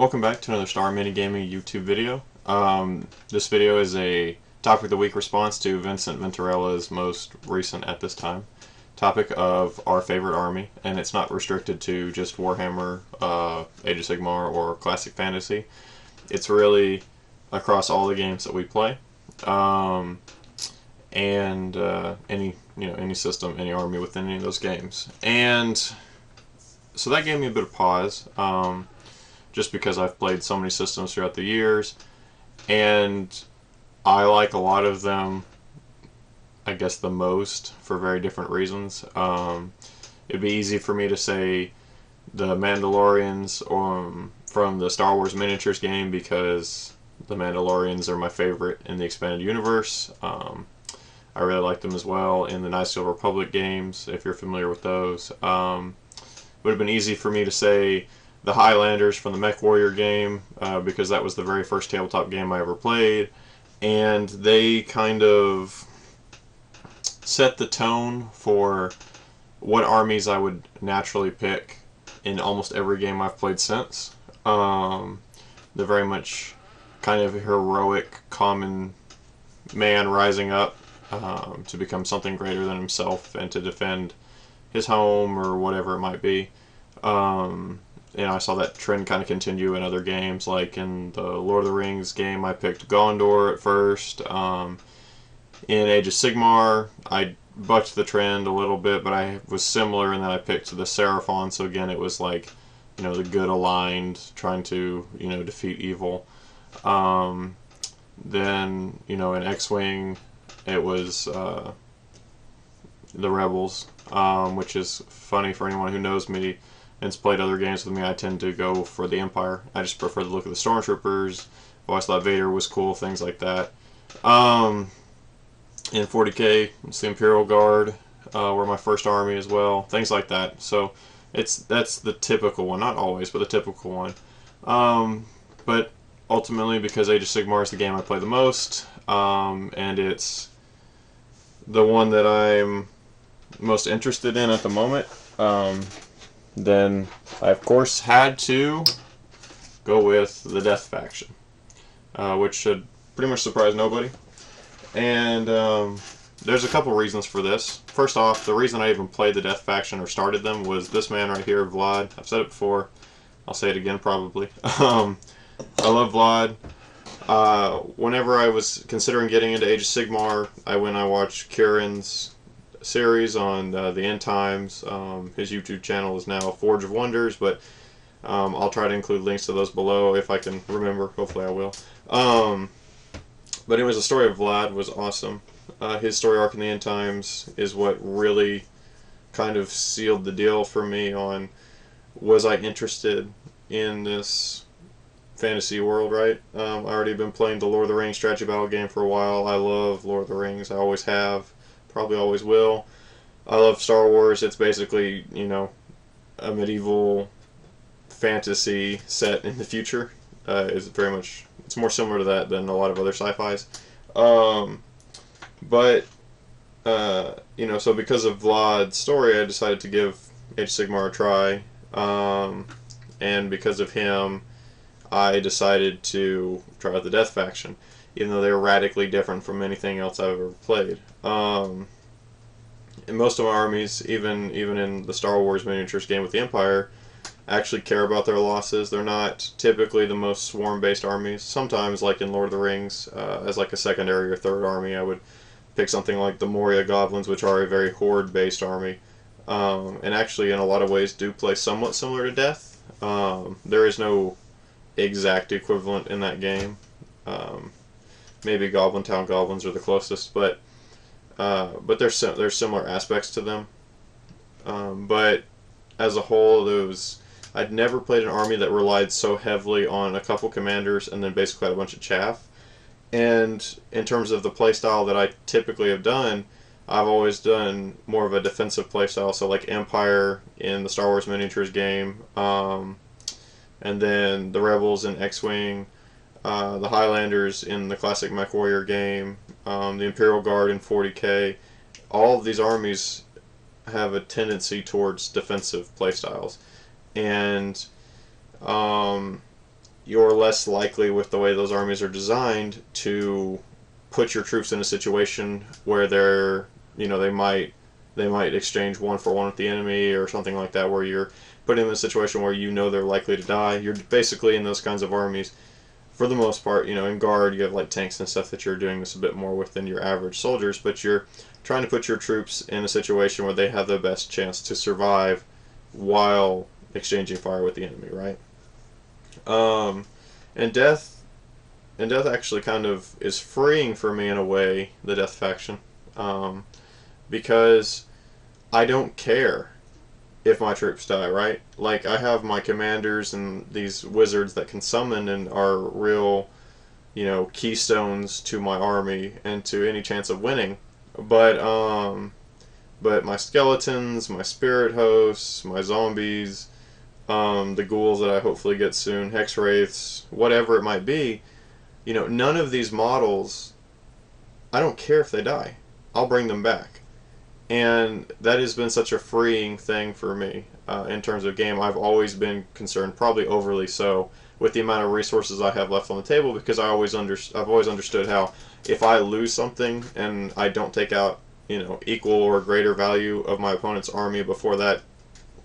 Welcome back to another Star Mini Gaming YouTube video. This video is a Topic of the Week response to Vincent Venturella's most recent, at this time, topic of our favorite army, and it's not restricted to just Warhammer, Age of Sigmar, or Classic Fantasy. It's really across all the games that we play, and any system, any army within any of those games. And so that gave me a bit of pause. Just because I've played so many systems throughout the years, and I like a lot of them, I guess, the most for very different reasons. It'd be easy for me to say the Mandalorians from the Star Wars miniatures game, because the Mandalorians are my favorite in the expanded universe. I really like them as well in the Knights of the Republic games, if you're familiar with those. It would have been easy for me to say the Highlanders from the Mech Warrior game, because that was the very first tabletop game I ever played, and they kind of set the tone for what armies I would naturally pick in almost every game I've played since. They're very much kind of a heroic common man rising up to become something greater than himself and to defend his home or whatever it might be. I saw that trend kind of continue in other games, like in the Lord of the Rings game I picked Gondor at first. In Age of Sigmar I bucked the trend a little bit, but I was similar in that I picked the Seraphon, so again it was like, the good aligned, trying to, defeat evil. Then, in X-Wing it was the Rebels, which is funny for anyone who knows me and has played other games with me. I tend to go for the Empire. I just prefer the look of the Stormtroopers. I always thought Vader was cool, things like that. In 40k, it's the Imperial Guard, were my first army as well, things like that. So that's the typical one, not always, but the typical one. But ultimately, because Age of Sigmar is the game I play the most, and it's the one that I'm most interested in at the moment, then I of course had to go with the Death Faction, which should pretty much surprise nobody. And there's a couple reasons for this. First off, the reason I even played the Death Faction or started them was this man right here, Vlad. I've said it before, I'll say it again probably. I love Vlad. Whenever I was considering getting into Age of Sigmar, I watched Kieran's series on the End Times. His YouTube channel is now Forge of Wonders, but I'll try to include links to those below if I can remember. Hopefully I will. But anyways, the story of Vlad was awesome. His story arc in the End Times is what really kind of sealed the deal for me on, was I interested in this fantasy world, right? I already been playing the Lord of the Rings strategy battle game for a while. I love Lord of the Rings. I always have. Probably always will. I love Star Wars. It's basically, a medieval fantasy set in the future. It's more similar to that than a lot of other sci-fis. So because of Vlad's story, I decided to give Age of Sigmar a try. And because of him, I decided to try out the Death Faction, even though they're radically different from anything else I've ever played. In most of my armies, even in the Star Wars miniatures game with the Empire, actually care about their losses. They're not typically the most swarm-based armies. Sometimes, like in Lord of the Rings, as like a secondary or third army, I would pick something like the Moria Goblins, which are a very horde-based army, and actually in a lot of ways do play somewhat similar to Death. There is no exact equivalent in that game. Maybe Goblin Town Goblins are the closest, but there's similar aspects to them. But as a whole, I'd never played an army that relied so heavily on a couple commanders and then basically had a bunch of chaff. And in terms of the playstyle that I typically have done, I've always done more of a defensive playstyle, so like Empire in the Star Wars miniatures game, and then the Rebels in X-Wing, the Highlanders in the classic Mech Warrior game, the Imperial Guard in 40k. All of these armies have a tendency towards defensive playstyles, and you're less likely, with the way those armies are designed, to put your troops in a situation where they're, they might exchange one for one with the enemy or something like that, where you're putting them in a situation where they're likely to die. You're basically, in those kinds of armies, for the most part, in guard, you have like tanks and stuff that you're doing this a bit more with than your average soldiers, but you're trying to put your troops in a situation where they have the best chance to survive while exchanging fire with the enemy, right? Um, and death actually kind of is freeing for me in a way, the death faction, um, because I don't care if my troops die, right? Like, I have my commanders and these wizards that can summon and are real, keystones to my army and to any chance of winning. But my skeletons, my spirit hosts, my zombies, the ghouls that I hopefully get soon, hex wraiths, whatever it might be, none of these models, I don't care if they die. I'll bring them back. And that has been such a freeing thing for me in terms of game. I've always been concerned, probably overly so, with the amount of resources I have left on the table, because I've always understood how, if I lose something and I don't take out equal or greater value of my opponent's army before that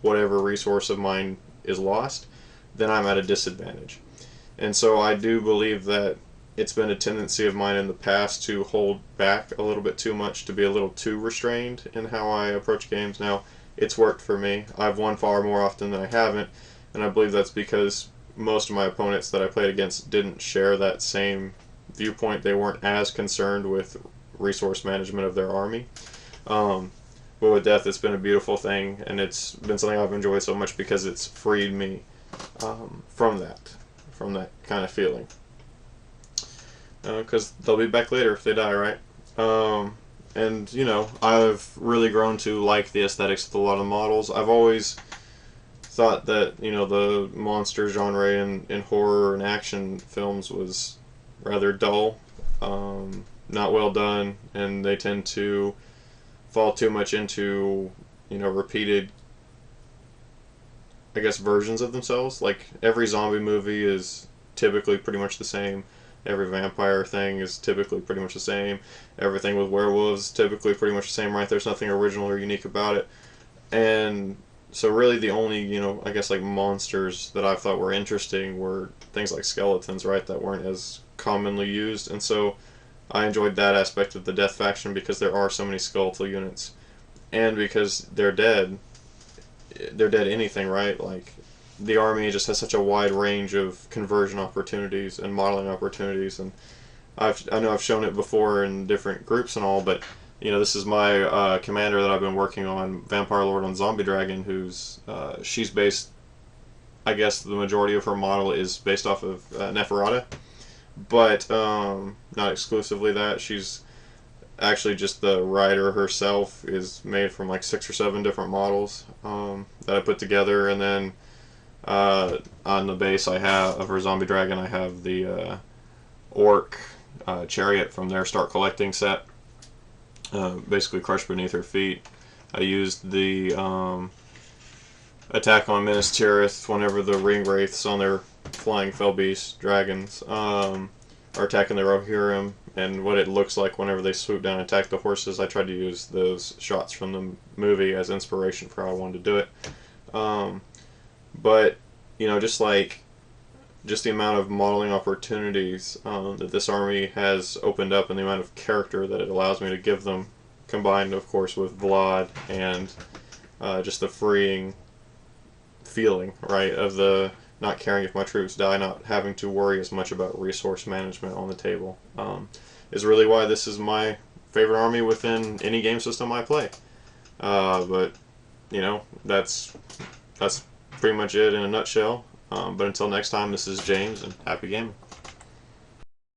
whatever resource of mine is lost, then I'm at a disadvantage. And so I do believe that it's been a tendency of mine in the past to hold back a little bit too much, to be a little too restrained in how I approach games. Now, it's worked for me. I've won far more often than I haven't, and I believe that's because most of my opponents that I played against didn't share that same viewpoint. They weren't as concerned with resource management of their army. But with death, it's been a beautiful thing, and it's been something I've enjoyed so much because it's freed me from that kind of feeling. Because they'll be back later if they die, right? And, I've really grown to like the aesthetics of a lot of the models. I've always thought that, the monster genre in horror and action films was rather dull, not well done, and they tend to fall too much into, repeated, I guess, versions of themselves. Like, every zombie movie is typically pretty much the same. Every vampire thing is typically pretty much the same. Everything with werewolves is typically pretty much the same, right? There's nothing original or unique about it. And so really the only, I guess, like, monsters that I thought were interesting were things like skeletons, right? That weren't as commonly used. And so I enjoyed that aspect of the death faction because there are so many skeletal units. And because they're dead anything, right? Like, the army just has such a wide range of conversion opportunities and modeling opportunities, and I know I've shown it before in different groups and all, but this is my commander that I've been working on, Vampire Lord on Zombie Dragon, who's she's based, I guess the majority of her model is based off of Neferata, but not exclusively that. She's actually just the rider herself is made from like 6 or 7 different models that I put together, and then on the base I have of her zombie dragon, I have the orc chariot from their Start Collecting set, basically crushed beneath her feet. I used the attack on Minas Tirith whenever the ring wraiths on their flying fell beast dragons are attacking the Rohirrim, and what it looks like whenever they swoop down and attack the horses. I tried to use those shots from the movie as inspiration for how I wanted to do it. But just the amount of modeling opportunities that this army has opened up, and the amount of character that it allows me to give them, combined of course with Vlad and just the freeing feeling, right, of the not caring if my troops die, not having to worry as much about resource management on the table, is really why this is my favorite army within any game system I play. But that's pretty much it in a nutshell. But until next time, this is James, and happy gaming.